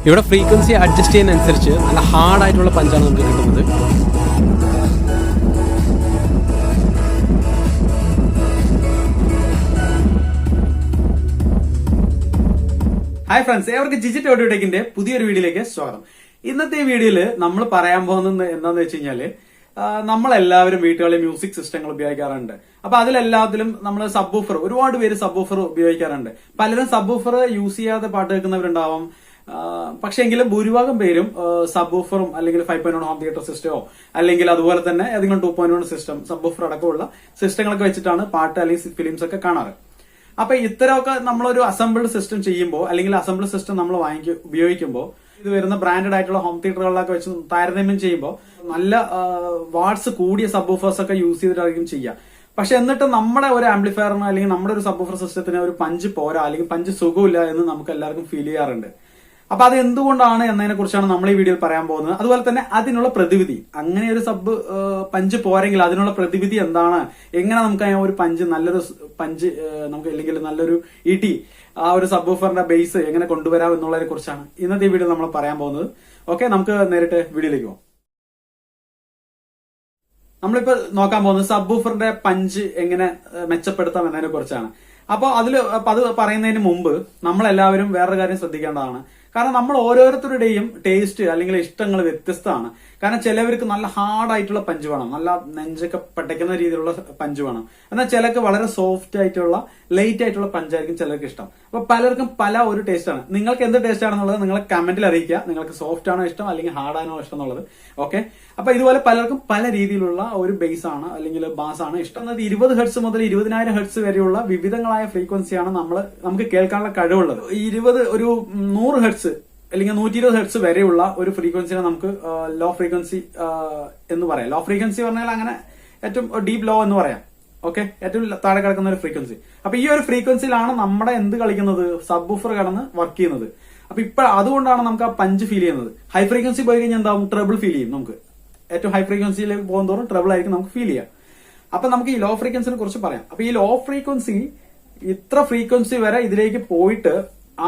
ഇവിടെ frequency adjust ചെയ്യുന്നതനുസരിച്ച് നല്ല ഹാർഡായിട്ടുള്ള പഞ്ചാണ് നമുക്ക് കിട്ടുന്നത്. ഹായ് ഫ്രണ്ട്സ്, ഏവർക്ക് ഡിജിറ്റൽ ഓഡിയോടെക്കിന്റെ പുതിയൊരു വീഡിയോയിലേക്ക് സ്വാഗതം. ഇന്നത്തെ വീഡിയോയിൽ നമ്മൾ പറയാൻ പോകുന്നത് എന്താണെന്ന് വെച്ച് കഴിഞ്ഞാല് നമ്മളെല്ലാവരും വീട്ടുകളിൽ മ്യൂസിക് സിസ്റ്റങ്ങൾ ഉപയോഗിക്കാറുണ്ട്. അപ്പൊ അതിലെല്ലാത്തിലും നമ്മൾ സബ്വൂഫർ, ഒരുപാട് പേര് സബ്വൂഫർ ഉപയോഗിക്കാറുണ്ട്. പലരും സബ്വൂഫർ യൂസ് ചെയ്യാതെ പാട്ട് കേൾക്കുന്നവരുണ്ടാവാം. പക്ഷെ എങ്കിലും ഭൂരിഭാഗം പേരും സബ്വൂഫറും അല്ലെങ്കിൽ 5.1 ഹോം തിയേറ്റർ സിസ്റ്റമോ അല്ലെങ്കിൽ അതുപോലെ തന്നെ ഏതെങ്കിലും 2.1 സിസ്റ്റം, സബ്വൂഫർ അടക്കമുള്ള സിസ്റ്റങ്ങളൊക്കെ വെച്ചിട്ടാണ് പാട്ട് അല്ലെങ്കിൽ ഫിലിംസ് ഒക്കെ കാണാറ്. അപ്പൊ ഇത്തരമൊക്കെ നമ്മളൊരു അസംബിൾഡ് സിസ്റ്റം ചെയ്യുമ്പോൾ അല്ലെങ്കിൽ അസംബിൾഡ് സിസ്റ്റം നമ്മൾ ഉപയോഗിക്കുമ്പോൾ ഇത് വരുന്ന ബ്രാൻഡഡ് ആയിട്ടുള്ള ഹോം തിയേറ്ററുകളിലൊക്കെ വെച്ച് താരതമ്യം ചെയ്യുമ്പോൾ നല്ല വാട്ട്സ് കൂടിയ സബ്വൂഫേഴ്സ് ഒക്കെ യൂസ് ചെയ്തിട്ടായിരിക്കും ചെയ്യുക. പക്ഷെ എന്നിട്ട് നമ്മുടെ ഒരു ആംപ്ലിഫയറിന് അല്ലെങ്കിൽ നമ്മുടെ ഒരു സബ്വൂഫർ സിസ്റ്റത്തിന് ഒരു പഞ്ച് പോരാ അല്ലെങ്കിൽ പഞ്ച് സുഖമില്ല എന്ന് നമുക്ക് എല്ലാവർക്കും ഫീൽ ചെയ്യാറുണ്ട്. അപ്പൊ അത് എന്തുകൊണ്ടാണ് എന്നതിനെ കുറിച്ചാണ് നമ്മൾ ഈ വീഡിയോയിൽ പറയാൻ പോകുന്നത്. അതുപോലെ തന്നെ അതിനുള്ള പ്രതിവിധി, അങ്ങനെ ഒരു പഞ്ച് പോരെങ്കിൽ അതിനുള്ള പ്രതിവിധി എന്താണ്, എങ്ങനെ നമുക്ക് ഒരു പഞ്ച് നല്ലൊരു പഞ്ച് നമുക്ക് അല്ലെങ്കിൽ നല്ലൊരു ഇടി ആ ഒരു സബ്വൂഫറിന്റെ ബേസ് എങ്ങനെ കൊണ്ടുവരാം എന്നുള്ളതിനെ കുറിച്ചാണ് ഇന്നത്തെ ഈ വീഡിയോ നമ്മൾ പറയാൻ പോകുന്നത്. ഓക്കെ, നമുക്ക് നേരിട്ട് വീഡിയോയിലേക്ക് പോകാം. നമ്മളിപ്പോ നോക്കാൻ പോകുന്നത് സബ്വൂഫറിന്റെ പഞ്ച് എങ്ങനെ മെച്ചപ്പെടുത്താം എന്നതിനെ കുറിച്ചാണ്. അപ്പോൾ അത് പറയുന്നതിന് മുമ്പ് നമ്മളെല്ലാവരും വേറൊരു കാര്യം ശ്രദ്ധിക്കേണ്ടതാണ്. കാരണം നമ്മൾ ഓരോരുത്തരുടെയും ടേസ്റ്റ് അല്ലെങ്കിൽ ഇഷ്ടങ്ങൾ വ്യത്യസ്തമാണ്. കാരണം ചിലവർക്ക് നല്ല ഹാർഡ് ആയിട്ടുള്ള പഞ്ച് വേണം, നല്ല നെഞ്ചൊക്കെ പട്ടയ്ക്കുന്ന രീതിയിലുള്ള പഞ്ച് വേണം. എന്നാൽ ചിലർക്ക് വളരെ സോഫ്റ്റ് ആയിട്ടുള്ള ലൈറ്റ് ആയിട്ടുള്ള പഞ്ചായിരിക്കും ചിലർക്ക് ഇഷ്ടം. അപ്പൊ പലർക്കും പല ഒരു ടേസ്റ്റ് ആണ്. നിങ്ങൾക്ക് എന്ത് ടേസ്റ്റ് ആണെന്നുള്ളത് നിങ്ങൾ കമന്റിൽ അറിയിക്കുക. നിങ്ങൾക്ക് സോഫ്റ്റ് ആണോ ഇഷ്ടം അല്ലെങ്കിൽ ഹാർഡ് ആണോ ഇഷ്ടം എന്നുള്ളത്. ഓക്കെ, അപ്പൊ ഇതുപോലെ പലർക്കും പല രീതിയിലുള്ള ഒരു ബേസ് ആണ് അല്ലെങ്കിൽ ബാസ് ആണ് ഇഷ്ടം. 20 ഹെർട്സ് മുതൽ 20,000 ഹെർട്സ് വരെയുള്ള വിവിധങ്ങളായ ഫ്രീക്വൻസിയാണ് നമുക്ക് കേൾക്കാനുള്ള കഴിവുള്ളത്. 100 ഹെർട്സ് അല്ലെങ്കിൽ 120 ഹെർട്സ് വരെയുള്ള ഒരു ഫ്രീക്വൻസിനെ നമുക്ക് ലോ ഫ്രീക്വൻസി എന്ന് പറയാം. ലോ ഫ്രീക്വൻസി പറഞ്ഞാൽ അങ്ങനെ ഏറ്റവും ഡീപ് ലോ എന്ന് പറയാം. ഓക്കെ, ഏറ്റവും താഴെ കിടക്കുന്ന ഒരു ഫ്രീക്വൻസി. അപ്പൊ ഈ ഒരു ഫ്രീക്വൻസിയിലാണ് നമ്മുടെ എന്ത് കളിക്കുന്നത്, സബ്വൂഫർ കടന്ന് വർക്ക് ചെയ്യുന്നത്. അപ്പൊ ഇപ്പൊ അതുകൊണ്ടാണ് നമുക്ക് ആ പഞ്ച് ഫീൽ ചെയ്യുന്നത്. ഹൈ ഫ്രീക്വൻസി പോയി കഴിഞ്ഞാൽ എന്താവും, ട്രബിൾ ഫീൽ ചെയ്യും. നമുക്ക് ഏറ്റവും ഹൈ ഫ്രീക്വൻസിയിലേക്ക് പോകുന്നതോറും ട്രബിൾ ആയിരിക്കും നമുക്ക് ഫീൽ ചെയ്യാം. അപ്പൊ നമുക്ക് ഈ ലോ ഫ്രീക്വൻസിനെ കുറിച്ച് പറയാം. അപ്പൊ ഈ ലോ ഫ്രീക്വൻസി ഇത്ര ഫ്രീക്വൻസി വരെ ഇതിലേക്ക് പോയിട്ട്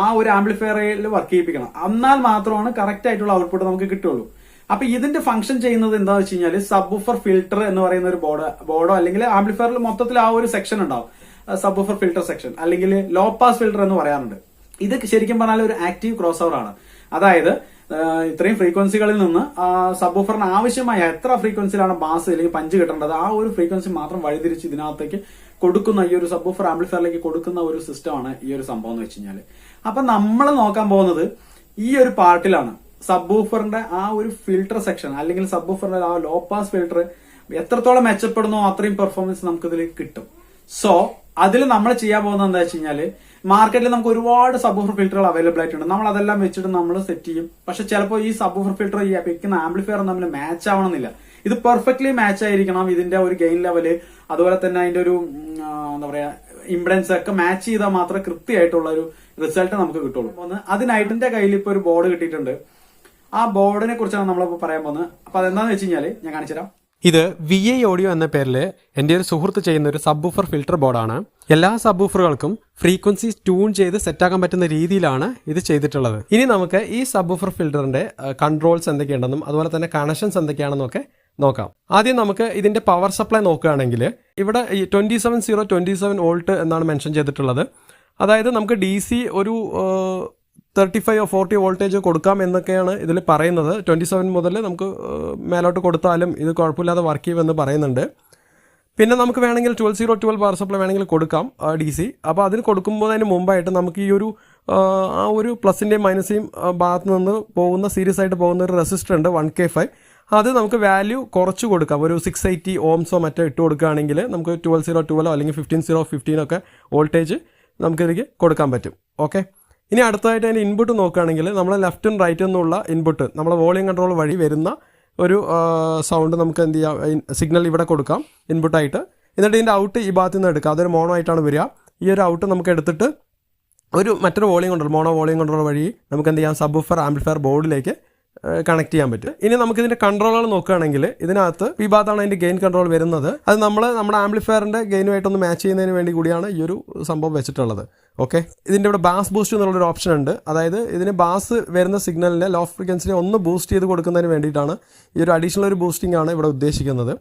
ആ ഒരു ആംപ്ലിഫയറിൽ വർക്ക് ചെയ്യിപ്പിക്കണം. എന്നാൽ മാത്രമാണ് കറക്റ്റ് ആയിട്ടുള്ള ഔട്ട്പുട്ട് നമുക്ക് കിട്ടുള്ളൂ. അപ്പൊ ഇതിന്റെ ഫംഗ്ഷൻ ചെയ്യുന്നത് എന്താണെന്ന് വെച്ച് കഴിഞ്ഞാൽ സബ്വൂഫർ ഫിൽട്ടർ എന്ന് പറയുന്ന ഒരു ബോർഡോ അല്ലെങ്കിൽ ആംപ്ലിഫയറിൽ മൊത്തത്തിൽ ആ ഒരു സെക്ഷൻ ഉണ്ടാവും, സബ്വൂഫർ ഫിൽട്ടർ സെക്ഷൻ അല്ലെങ്കിൽ ലോപാസ് ഫിൽട്ടർ എന്ന് പറയാറുണ്ട്. ഇത് ശരിക്കും പറഞ്ഞാൽ ഒരു ആക്റ്റീവ് ക്രോസ് ഓവർ ആണ്. അതായത് ഇത്രയും ഫ്രീക്വൻസികളിൽ നിന്ന് സബ്വൂഫറിന് ആവശ്യമായ എത്ര ഫ്രീക്വൻസിയിലാണ് ബാസ് അല്ലെങ്കിൽ പഞ്ച് കിട്ടേണ്ടത് ആ ഒരു ഫ്രീക്വൻസി മാത്രം വഴിതിരിച്ച് ഇതിനകത്തേക്ക് കൊടുക്കുന്ന ഈ ഒരു സബ്വൂഫർ ആംപ്ലിഫയറിലേക്ക് കൊടുക്കുന്ന ഒരു സിസ്റ്റമാണ് ഈ ഒരു സംഭവം എന്ന് വെച്ച് കഴിഞ്ഞാൽ. അപ്പൊ നമ്മൾ നോക്കാൻ പോകുന്നത് ഈ ഒരു പാർട്ടിലാണ്. സബ്വൂഫറിന്റെ ആ ഒരു ഫിൽട്ടർ സെക്ഷൻ അല്ലെങ്കിൽ സബ്വൂഫറിന്റെ ആ ലോ പാസ് ഫിൽട്ടർ എത്രത്തോളം മെച്ചപ്പെടുന്നോ അത്രയും പെർഫോമൻസ് നമുക്ക് ഇതിൽ കിട്ടും. സോ അതിൽ നമ്മൾ ചെയ്യാൻ പോകുന്നത് എന്താ വെച്ച് കഴിഞ്ഞാല്, മാർക്കറ്റിൽ നമുക്ക് ഒരുപാട് സബ്വൂഫർ ഫിൽറ്ററുകൾ അവൈലബിൾ ആയിട്ടുണ്ട്. നമ്മൾ അതെല്ലാം വെച്ചിട്ട് നമ്മൾ സെറ്റ് ചെയ്യും. പക്ഷെ ചിലപ്പോൾ ഈ സബ്വൂഫർ ഫിൽറ്റർ ഈ വെക്കുന്ന ആംപ്ലിഫയർ തമ്മിൽ മാച്ച് ആവണമെന്നില്ല. ഇത് പെർഫെക്റ്റ്ലി മാച്ച് ആയിരിക്കണം. ഇതിന്റെ ഒരു ഗെയിൻ ലെവല് അതുപോലെ തന്നെ അതിന്റെ ഒരു എന്താ പറയാ ഇംപെഡൻസ് ഒക്കെ മാച്ച് ചെയ്താൽ മാത്രമേ കൃത്യമായിട്ടുള്ള ഒരു റിസൾട്ട് നമുക്ക് കിട്ടുള്ളൂ. അതിനായിട്ട് എന്റെ കയ്യിൽ ഇപ്പൊ ഒരു ബോർഡ് കിട്ടിയിട്ടുണ്ട്. ആ ബോർഡിനെ കുറിച്ചാണ് നമ്മളിപ്പോ പറയാൻ പോകുന്നത്. അപ്പൊ അതെന്താന്ന് വെച്ച് കഴിഞ്ഞാല് ഞാൻ കാണിച്ചുതരാം. ഇത് VI ഓഡിയോ എന്ന പേരിൽ എൻ്റെ ഒരു സുഹൃത്ത് ചെയ്യുന്ന ഒരു സബ്വൂഫർ ഫിൽട്ടർ ബോർഡാണ്. എല്ലാ സബ്വൂഫറുകൾക്കും ഫ്രീക്വൻസി ട്യൂൺ ചെയ്ത് സെറ്റാക്കാൻ പറ്റുന്ന രീതിയിലാണ് ഇത് ചെയ്തിട്ടുള്ളത്. ഇനി നമുക്ക് ഈ സബ്വൂഫർ ഫിൽറ്ററിന്റെ കൺട്രോൾസ് എന്തൊക്കെയുണ്ടെന്നും അതുപോലെ തന്നെ കണക്ഷൻസ് എന്തൊക്കെയാണെന്നും ഒക്കെ നോക്കാം. ആദ്യം നമുക്ക് ഇതിന്റെ പവർ സപ്ലൈ നോക്കുകയാണെങ്കിൽ ഇവിടെ 27 വോൾട്ട് എന്നാണ് മെൻഷൻ ചെയ്തിട്ടുള്ളത്. അതായത് നമുക്ക് DC ഒരു 35 or 40 വോൾട്ടേജ് കൊടുക്കാം എന്നൊക്കെയാണ് ഇതിൽ പറയുന്നത്. 27 മുതൽ നമുക്ക് മേലോട്ട് കൊടുത്താലും ഇത് കുഴപ്പമില്ലാതെ വർക്ക് ചെയ്യുമെന്ന് പറയുന്നുണ്ട്. പിന്നെ നമുക്ക് വേണമെങ്കിൽ 12 പവർ സപ്ലൈ വേണമെങ്കിൽ കൊടുക്കാം DC. അപ്പോൾ അതിന് കൊടുക്കുമ്പോഴതിന് മുമ്പായിട്ട് നമുക്ക് ഈ ഒരു ആ ഒരു പ്ലസിൻ്റെയും മൈനസിൻ്റെയും ഭാഗത്ത് നിന്ന് പോകുന്ന സീരീസ് ആയിട്ട് പോകുന്ന ഒരു റെസിസ്റ്റർ ഉണ്ട് 1K5. അത് നമുക്ക് വാല്യൂ കുറച്ച് കൊടുക്കാം. ഒരു 680 ഓംസോ മറ്റോ ഇട്ട് കൊടുക്കുകയാണെങ്കിൽ നമുക്ക് 12 അല്ലെങ്കിൽ 15 ഒക്കെ വോൾട്ടേജ് നമുക്കിതിലേക്ക് കൊടുക്കാൻ പറ്റും. ഓക്കെ, ഇനി അടുത്തതായിട്ട് അതിൻ്റെ ഇൻപുട്ട് നോക്കുകയാണെങ്കിൽ നമ്മൾ ലെഫ്റ്റും റൈറ്റും നിന്നുള്ള ഇൻപുട്ട് നമ്മൾ വോളിയം കൺട്രോൾ വഴി വരുന്ന ഒരു സൗണ്ട് നമുക്ക് എന്ത് ചെയ്യാം, സിഗ്നൽ ഇവിടെ കൊടുക്കാം ഇൻപുട്ടായിട്ട്. എന്നിട്ട് ഇതിൻ്റെ ഔട്ട് ഈ ഭാഗത്ത് നിന്ന് എടുക്കാം. അതൊരു മോണോ ആയിട്ടാണ് വരിക. ഈ ഒരു ഔട്ട് നമുക്ക് എടുത്തിട്ട് മറ്റൊരു volume control, mono volume control വഴി നമുക്ക് എന്ത് ചെയ്യാം, സബ്വൂഫർ ആംപ്ലിഫയർ ബോർഡിലേക്ക് കണക്ട് ചെയ്യാൻ പറ്റും. ഇനി നമുക്ക് ഇതിന്റെ കൺട്രോളുകൾ നോക്കുകയാണെങ്കിൽ ഇതിനകത്ത് ഈ ഭാഗത്താണ് അതിന്റെ ഗെയിൻ കൺട്രോൾ വരുന്നത്. അത് നമ്മുടെ ആംപ്ലിഫയറിന്റെ ഗെയിനുമായിട്ടൊന്ന് മാച്ച് ചെയ്യുന്നതിന് വേണ്ടി കൂടിയാണ് ഈ ഒരു സംഭവം വെച്ചിട്ടുള്ളത്. ഓക്കെ. ഇതിൻ്റെ ഇവിടെ ബാസ് ബൂസ്റ്റ് എന്നുള്ളൊരു ഓപ്ഷൻ ഉണ്ട്. അതായത് ഇതിന് ബാസ് വരുന്ന സിഗ്നലിനെ ലോ ഫ്രീക്വൻസിനെ ഒന്ന് ബൂസ്റ്റ് ചെയ്ത് കൊടുക്കുന്നതിന് വേണ്ടിയിട്ടാണ് ഈ ഒരു അഡീഷണൽ ഒരു ബൂസ്റ്റിംഗ് ആണ് ഇവിടെ ഉദ്ദേശിക്കുന്നത്.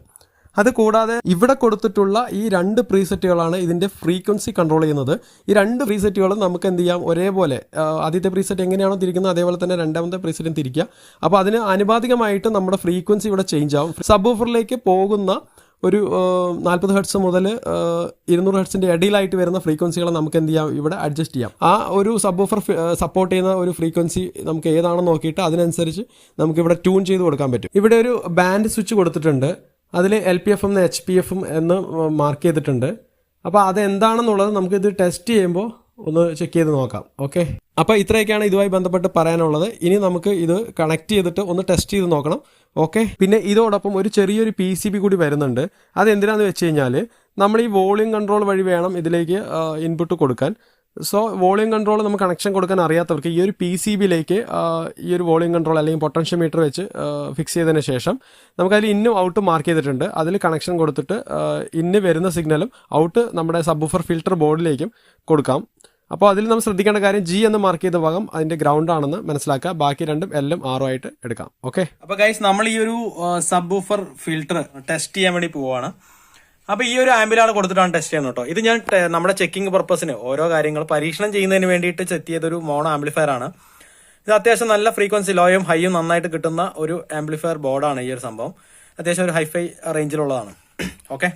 അത് കൂടാതെ ഇവിടെ കൊടുത്തിട്ടുള്ള ഈ 2 പ്രീസെറ്റുകളാണ് ഇതിൻ്റെ ഫ്രീക്വൻസി കൺട്രോൾ ചെയ്യുന്നത്. ഈ 2 പ്രീസെറ്റുകളും നമുക്ക് എന്ത് ചെയ്യാം, ഒരേപോലെ ആദ്യത്തെ പ്രീസെറ്റ് എങ്ങനെയാണോ തിരിക്കുന്നത് അതേപോലെ തന്നെ രണ്ടാമത്തെ പ്രീസെറ്റും തിരിക്കുക. അപ്പോൾ അതിന് ആനുപാതികമായിട്ട് നമ്മുടെ ഫ്രീക്വൻസി ഇവിടെ ചേഞ്ച് ആവും. സബ്വൂഫറിലേക്ക് പോകുന്ന ഒരു 40 ഹെർട്സ് മുതൽ 200 ഹെർട്സിൻ്റെ ഇടയിലായിട്ട് വരുന്ന ഫ്രീക്വൻസികളെ നമുക്ക് എന്ത് ചെയ്യാം, ഇവിടെ അഡ്ജസ്റ്റ് ചെയ്യാം. ആ ഒരു സബ്വൂഫർ സപ്പോർട്ട് ചെയ്യുന്ന ഒരു ഫ്രീക്വൻസി നമുക്ക് ഏതാണെന്ന് നോക്കിയിട്ട് അതിനനുസരിച്ച് നമുക്ക് ഇവിടെ ട്യൂൺ ചെയ്ത് കൊടുക്കാൻ പറ്റും. ഇവിടെ ഒരു ബാൻഡ് സ്വിച്ച് കൊടുത്തിട്ടുണ്ട്. അതിൽ LPF എന്ന് HPF എന്ന് മാർക്ക് ചെയ്തിട്ടുണ്ട്. അപ്പോൾ അതെന്താണെന്നുള്ളത് നമുക്കിത് ടെസ്റ്റ് ചെയ്യുമ്പോൾ ഒന്ന് ചെക്ക് ചെയ്ത് നോക്കാം. ഓക്കെ. അപ്പോൾ ഇത്രയൊക്കെയാണ് ഇതുമായി ബന്ധപ്പെട്ട് പറയാനുള്ളത്. ഇനി നമുക്ക് ഇത് കണക്ട് ചെയ്തിട്ട് ഒന്ന് ടെസ്റ്റ് ചെയ്ത് നോക്കണം. ഓക്കെ. പിന്നെ ഇതോടൊപ്പം ഒരു ചെറിയൊരു PCB കൂടി വരുന്നുണ്ട്. അതെന്തിനാന്ന് വെച്ച് കഴിഞ്ഞാൽ നമ്മൾ ഈ വോളിയം കൺട്രോൾ വഴി വേണം ഇതിലേക്ക് ഇൻപുട്ട് കൊടുക്കാൻ. സോ വോളിയം കൺട്രോൾ നമുക്ക് കണക്ഷൻ കൊടുക്കാൻ അറിയാത്തവർക്ക് ഈ ഒരു PCBയിലേക്ക് ഈ ഒരു വോളിയം കൺട്രോൾ അല്ലെങ്കിൽ പൊട്ടൻഷ്യോമീറ്റർ വെച്ച് ഫിക്സ് ചെയ്തതിന് ശേഷം നമുക്കതിൽ ഇന്നും ഔട്ട് മാർക്ക് ചെയ്തിട്ടുണ്ട്. അതിൽ കണക്ഷൻ കൊടുത്തിട്ട് ഇന്ന് വരുന്ന സിഗ്നലും ഔട്ട് നമ്മുടെ സബ്വൂഫർ ഫിൽറ്റർ ബോർഡിലേക്കും കൊടുക്കാം. അപ്പോൾ അതിൽ നമ്മൾ ശ്രദ്ധിക്കേണ്ട കാര്യം G എന്ന് മാർക്ക് ചെയ്ത ഭാഗം അതിൻ്റെ ഗ്രൗണ്ട് ആണെന്ന് മനസ്സിലാക്കുക. ബാക്കി രണ്ടും L-ഉം R-ഉം ആയിട്ട് എടുക്കാം. ഓക്കെ. അപ്പോൾ ഗൈസ്, നമ്മൾ ഈ ഒരു സബ്വൂഫർ ഫിൽറ്റർ ടെസ്റ്റ് ചെയ്യാൻ വേണ്ടി പോവുകയാണ്. അപ്പോൾ ഈ ഒരു ആംബിലാണ് കൊടുത്തിട്ടാണ് ടെസ്റ്റ് ചെയ്യുന്നത് കേട്ടോ. ഇത് ഞാൻ നമ്മുടെ ചെക്കിംഗ് പർപ്പസിന് ഓരോ കാര്യങ്ങൾ പരീക്ഷണം ചെയ്യുന്നതിന് വേണ്ടിയിട്ട് സെറ്റ് ചെയ്തൊരു മോണോ ആംപ്ലിഫയർ ആണ്. ഇത് അത്യാവശ്യം നല്ല ഫ്രീക്വൻസി ലോയും ഹൈയും നന്നായിട്ട് കിട്ടുന്ന ഒരു ആംപ്ലിഫയർ ബോർഡാണ് ഈ ഒരു സംഭവം. അത്യാവശ്യം ഒരു ഹൈഫൈ റേഞ്ചിലുള്ളതാണ്. ഓക്കെ.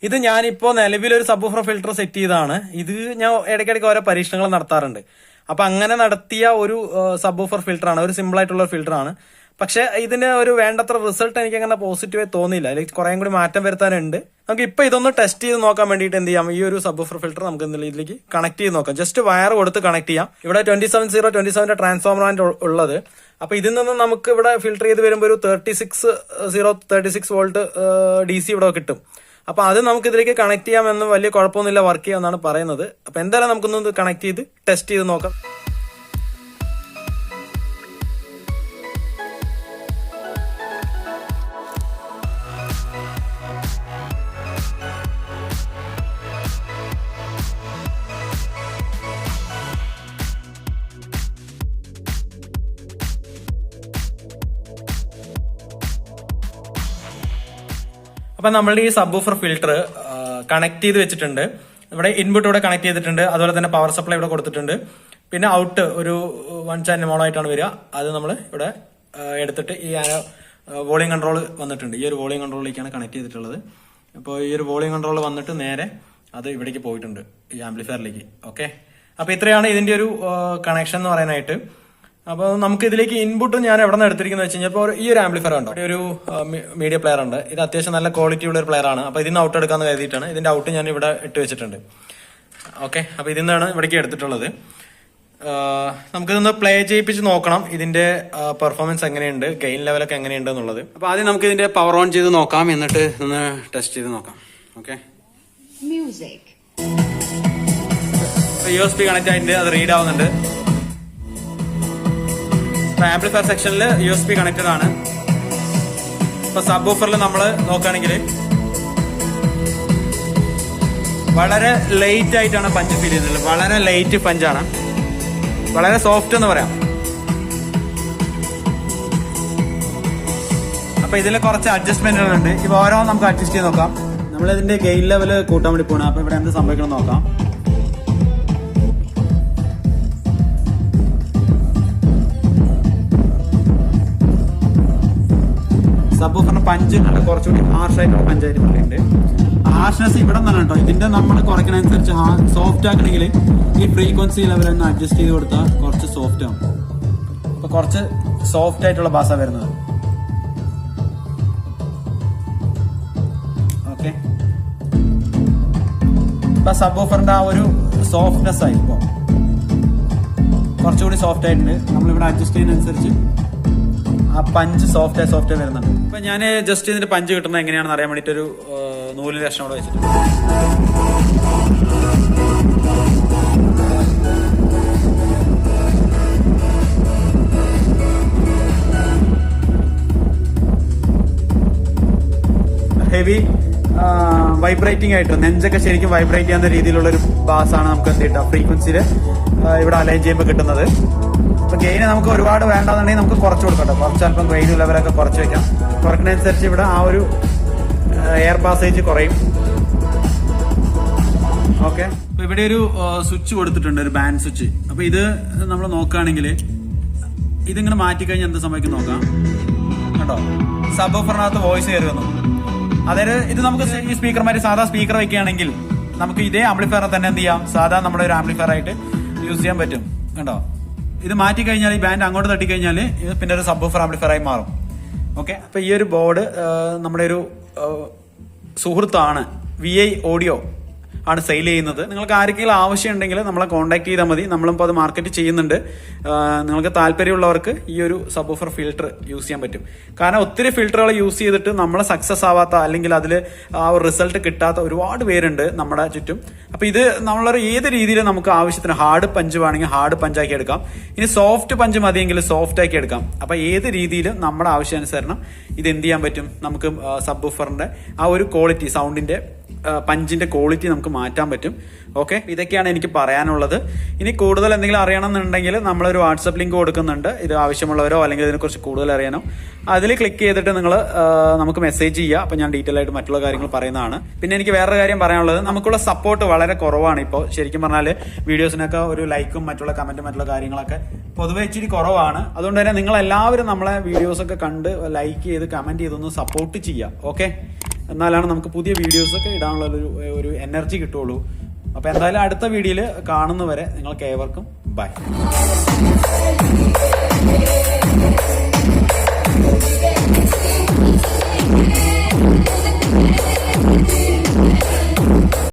ഇത് ഞാനിപ്പോൾ നിലവിലൊരു സബ്വൂഫർ ഫിൽറ്റർ സെറ്റ് ചെയ്തതാണ്. ഇത് ഞാൻ ഇടയ്ക്കിടയ്ക്ക് ഓരോ പരീക്ഷണങ്ങൾ നടത്താറുണ്ട്. അപ്പം അങ്ങനെ നടത്തിയ ഒരു സബ്വൂഫർ ഫിൽറ്ററാണ്. ഒരു സിമ്പിൾ ആയിട്ടുള്ള ഒരു ഫിൽറ്ററാണ്. പക്ഷെ ഇതിന് ഒരു വേണ്ടത്ര റിസൾട്ട് എനിക്ക് അങ്ങനെ പോസിറ്റീവായി തോന്നിയില്ല. അതിലേക്ക് കുറേം കൂടി മാറ്റം വരുത്താനുണ്ട്. നമുക്ക് ഇപ്പൊ ഇതൊന്ന് ടെസ്റ്റ് ചെയ്ത് നോക്കാൻ വേണ്ടിയിട്ട് എന്ത് ചെയ്യാം, ഈ ഒരു സബ്വൂഫർ ഫിൽറ്റർ നമുക്ക് എന്തെങ്കിലും ഇതിലേക്ക് കണക്ട് ചെയ്ത് നോക്കാം. ജസ്റ്റ് വയർ കൊടുത്ത് കണക്ട് ചെയ്യാം. ഇവിടെ 27 ട്രാൻസ്ഫോമറാണ് ഉള്ളത്. അപ്പൊ ഇതിൽ നിന്ന് നമുക്ക് ഇവിടെ ഫിൽറ്റർ ചെയ്ത് വരുമ്പോൾ ഒരു 36 വോൾട്ട് DC ഇവിടെ കിട്ടും. അപ്പൊ അത് നമുക്ക് ഇതിലേക്ക് കണക്ട് ചെയ്യാമെന്ന് വലിയ കുഴപ്പമൊന്നുമില്ല, വർക്ക് ചെയ്യാമെന്നാണ് പറയുന്നത്. അപ്പൊ എന്തായാലും നമുക്കൊന്ന് കണക്ട് ചെയ്ത് ടെസ്റ്റ് ചെയ്ത് നോക്കാം. അപ്പൊ നമ്മളുടെ ഈ സബ്വൂഫർ ഫിൽറ്റർ കണക്ട് ചെയ്ത് വെച്ചിട്ടുണ്ട്. ഇവിടെ ഇൻപുട്ട് ഇവിടെ കണക്ട് ചെയ്തിട്ടുണ്ട്. അതുപോലെ തന്നെ പവർ സപ്ലൈ ഇവിടെ കൊടുത്തിട്ടുണ്ട്. പിന്നെ ഔട്ട് ഒരു 1 ചാനൽ മോണോ ആയിട്ടാണ് വരിക. അത് നമ്മൾ ഇവിടെ എടുത്തിട്ട് ഈ വോളിയം കൺട്രോൾ വന്നിട്ടുണ്ട്. ഈ ഒരു വോളിയം കൺട്രോളിലേക്കാണ് കണക്ട് ചെയ്തിട്ടുള്ളത്. അപ്പോൾ ഈ ഒരു വോളിയം കൺട്രോൾ വന്നിട്ട് നേരെ അത് ഇവിടേക്ക് പോയിട്ടുണ്ട്, ഈ ആംപ്ലിഫയറിലേക്ക്. ഓക്കെ. അപ്പൊ ഇത്രയാണ് ഇതിന്റെ ഒരു കണക്ഷൻ എന്ന് പറയാനായിട്ട്. അപ്പോൾ നമുക്ക് ഇതിലേക്ക് ഇൻപുട്ട് ഞാൻ എവിടെ നിന്ന് എടുത്തിരിക്കുന്നത് വെച്ച് കഴിഞ്ഞാൽ ഈ ഒരു ആംപ്ലിഫയർ ഉണ്ടോ, ഒരു മീഡിയ പ്ലെയർ ഉണ്ട്. ഇത് അത്യാവശ്യം നല്ല ക്വാളിറ്റി ഉള്ള ഒരു പ്ലെയർ ആണ്. അപ്പൊ ഇതിന് ഔട്ട് എടുക്കാന്ന് കരുതിയിട്ടാണ് ഇതിന്റെ ഔട്ട് ഞാൻ ഇവിടെ ഇട്ട് വെച്ചിട്ടുണ്ട്. ഓക്കെ. അപ്പൊ ഇതിൽ നിന്നാണ് ഇവിടേക്ക് എടുത്തിട്ടുള്ളത്. നമുക്കിതൊന്ന് പ്ലേ ചെയ്യിപ്പിച്ച് നോക്കണം ഇതിന്റെ പെർഫോമൻസ് എങ്ങനെയുണ്ട്, ഗെയിൻ ലെവലൊക്കെ എങ്ങനെയുണ്ട് എന്നുള്ളത്. അപ്പൊ ആദ്യം നമുക്ക് ഇതിന്റെ പവർ ഓൺ ചെയ്ത് നോക്കാം, എന്നിട്ട് ഒന്ന് ടെസ്റ്റ് ചെയ്ത് നോക്കാം. ഓക്കെ. USB കണക്ട് ആയിട്ട് അത് റീഡ് ആവുന്നുണ്ട്. ആംപ്ലിഫയർ സെക്ഷനിൽ USB കണക്റ്റഡ് ആണ്. ഇപ്പൊ സബ്വൂഫറിൽ നമ്മൾ നോക്കുകയാണെങ്കിൽ വളരെ ലൈറ്റ് ആയിട്ടാണ് പഞ്ച് ഫീൽ ചെയ്യുന്നത്. വളരെ ലൈറ്റ് പഞ്ചാണ്, വളരെ സോഫ്റ്റ് എന്ന് പറയാം. അപ്പൊ ഇതിൽ കുറച്ച് അഡ്ജസ്റ്റ്മെന്റുകളുണ്ട്. ഇപ്പൊ ഓരോന്നും നമുക്ക് അഡ്ജസ്റ്റ് ചെയ്ത് നോക്കാം. നമ്മൾ ഇതിന്റെ ഗെയിൻ ലെവൽ കൂട്ടാൻ വേണ്ടി പോകണം. അപ്പൊ ഇവിടെ എന്ത് സംഭവിക്കണം നോക്കാം. സബ്വൂഫറിന് പഞ്ച് കുറച്ചുകൂടി ഹാർഷായിട്ടുള്ള പഞ്ചായിട്ട് പറയുന്നുണ്ട്. ഹാർഷ്നെസ് ഇവിടെ നിന്നാണ് കേട്ടോ. ഇതിന്റെ നമ്മൾ കുറയ്ക്കണനുസരിച്ച് സോഫ്റ്റ് ആക്കണമെങ്കിൽ ഈ ഫ്രീക്വൻസി ലെവൽ ഒന്ന് അഡ്ജസ്റ്റ് ചെയ്ത് കൊടുത്താൽ കുറച്ച് സോഫ്റ്റ് ആവും. അപ്പൊ കുറച്ച് സോഫ്റ്റ് ആയിട്ടുള്ള ബാസ വരുന്നത്. ഓക്കെ. ഇപ്പൊ സബ്വൂഫറിന്റെ ആ ഒരു സോഫ്റ്റ്നെസ് ആയി ഇപ്പോ കുറച്ചുകൂടി സോഫ്റ്റ് ആയിട്ടുണ്ട്. നമ്മളിവിടെ അഡ്ജസ്റ്റ് ചെയ്യുന്നതനുസരിച്ച് ആ പഞ്ച് സോഫ്റ്റ് വരുന്നുണ്ട്. ഇപ്പൊ ഞാൻ ജസ്റ്റ് ഇതിന്റെ പഞ്ച് കിട്ടുന്നത് എങ്ങനെയാണെന്ന് അറിയാൻ വേണ്ടിട്ട് ഒരു നൂല് ലക്ഷം കൂടെ വെച്ചിട്ടുണ്ട്. ഹെവി വൈബ്രേറ്റിംഗ് ആയിട്ട് നെഞ്ചൊക്കെ ശരിക്കും വൈബ്രേറ്റ് ചെയ്യുന്ന രീതിയിലുള്ള ഒരു ബാസാണ് നമുക്ക് എന്ത് കിട്ടുക ഫ്രീക്വൻസിയിൽ ഇവിടെ അലൈൻ ചെയ്യുമ്പോൾ കിട്ടുന്നത്. അപ്പൊ ഗെയിന് നമുക്ക് ഒരുപാട് വേണ്ടെന്നുണ്ടെങ്കിൽ നമുക്ക് കുറച്ച് കൊടുക്കട്ടെ, കുറച്ച് അല്പം ഗെയിൻ ലെവലൊക്കെ കുറച്ച് വെക്കാം. കുറക്കുന്നതനുസരിച്ച് ഇവിടെ ആ ഒരു എയർ പാസേജ് കുറയും. ഓക്കെ, അപ്പൊ ഇവിടെ ഒരു സ്വിച്ച് കൊടുത്തിട്ടുണ്ട്, ഒരു ബാൻഡ് സ്വിച്ച്. അപ്പൊ ഇത് നമ്മൾ നോക്കുകയാണെങ്കിൽ ഇതിങ്ങനെ മാറ്റിക്കഴിഞ്ഞാൽ എന്ത് സംഭവിക്കും നോക്കാം. കേട്ടോ, സബ് ഓഫറിനകത്ത് വോയിസ് കയറി വന്നു. അതായത് ഇത് നമുക്ക് ഈ സ്പീക്കർമാര് സാധാ സ്പീക്കർ വെക്കുകയാണെങ്കിൽ നമുക്ക് ഇതേ ആംപ്ലിഫയർ തന്നെ എന്ത് ചെയ്യാം, സാധാ നമ്മുടെ ഒരു ആംപ്ലിഫയർ ആയിട്ട് യൂസ് ചെയ്യാൻ പറ്റും. കണ്ടോ, ഇത് മാറ്റി കഴിഞ്ഞാൽ ഈ ബാൻഡ് അങ്ങോട്ട് തട്ടിക്കഴിഞ്ഞാൽ ഇത് പിന്നെ ഒരു സബ് ഓഫർ ആംപ്ലിഫയർ ആയി മാറും. ഓക്കെ, അപ്പൊ ഈ ഒരു ബോർഡ് നമ്മുടെ ഒരു സുഹൃത്താണ് VI ഓഡിയോ ആണ് സെയിൽ ചെയ്യുന്നത്. നിങ്ങൾക്ക് ആർക്കെങ്കിലും ആവശ്യമുണ്ടെങ്കിൽ നമ്മളെ കോൺടാക്ട് ചെയ്താൽ മതി. നമ്മളിപ്പോൾ അത് മാർക്കറ്റ് ചെയ്യുന്നുണ്ട്. നിങ്ങൾക്ക് താല്പര്യമുള്ളവർക്ക് ഈ ഒരു സബ്വൂഫർ ഫിൽറ്റർ യൂസ് ചെയ്യാൻ പറ്റും. കാരണം ഒത്തിരി ഫിൽറ്ററുകൾ യൂസ് ചെയ്തിട്ട് നമ്മളെ സക്സസ് ആവാത്ത അല്ലെങ്കിൽ അതിൽ ആ ഒരു റിസൾട്ട് കിട്ടാത്ത ഒരുപാട് പേരുണ്ട് നമ്മുടെ ചുറ്റും. അപ്പൊ ഇത് നമ്മളൊരു ഏത് രീതിയിൽ നമുക്ക് ആവശ്യത്തിന് ഹാർഡ് പഞ്ച് വേണമെങ്കിൽ ഹാർഡ് പഞ്ചാക്കി എടുക്കാം, ഇനി സോഫ്റ്റ് പഞ്ച് മതിയെങ്കിൽ സോഫ്റ്റ് ആക്കി എടുക്കാം. അപ്പൊ ഏത് രീതിയിൽ നമ്മുടെ ആവശ്യാനുസരണം ഇത് എന്ത് ചെയ്യാൻ പറ്റും, നമുക്ക് സബ്വൂഫറിന്റെ ആ ഒരു ക്വാളിറ്റി, സൗണ്ടിന്റെ പഞ്ചിന്റെ ക്വാളിറ്റി നമുക്ക് മാറ്റാൻ പറ്റും. ഓക്കെ, ഇതൊക്കെയാണ് എനിക്ക് പറയാനുള്ളത്. ഇനി കൂടുതൽ എന്തെങ്കിലും അറിയണമെന്നുണ്ടെങ്കിൽ നമ്മളൊരു വാട്സപ്പ് ലിങ്ക് കൊടുക്കുന്നുണ്ട്. ഇത് ആവശ്യമുള്ളവരോ അല്ലെങ്കിൽ ഇതിനെക്കുറിച്ച് കൂടുതൽ അറിയാനോ അതിൽ ക്ലിക്ക് ചെയ്തിട്ട് നിങ്ങൾ നമുക്ക് മെസ്സേജ് ചെയ്യുക. അപ്പം ഞാൻ ഡീറ്റെയിൽ ആയിട്ട് മറ്റുള്ള കാര്യങ്ങൾ പറയുന്നതാണ്. പിന്നെ എനിക്ക് വേറൊരു കാര്യം പറയാനുള്ളത്, നമുക്കുള്ള സപ്പോർട്ട് വളരെ കുറവാണ് ഇപ്പോൾ. ശരിക്കും പറഞ്ഞാൽ വീഡിയോസിനൊക്കെ ഒരു ലൈക്കും മറ്റുള്ള കമന്റും മറ്റുള്ള കാര്യങ്ങളൊക്കെ പൊതുവെ ഇച്ചിരി കുറവാണ്. അതുകൊണ്ട് തന്നെ നിങ്ങൾ എല്ലാവരും നമ്മളെ വീഡിയോസൊക്കെ കണ്ട് ലൈക്ക് ചെയ്ത് കമന്റ് ചെയ്തൊന്ന് സപ്പോർട്ട് ചെയ്യുക. ഓക്കെ, എന്നാലാണ് നമുക്ക് പുതിയ വീഡിയോസൊക്കെ ഇടാനുള്ള ഒരു എനർജി കിട്ടുള്ളൂ. അപ്പൊ എന്തായാലും അടുത്ത വീഡിയോയിൽ കാണുന്നവരെ നിങ്ങൾക്ക് ഏവർക്കും ബൈ.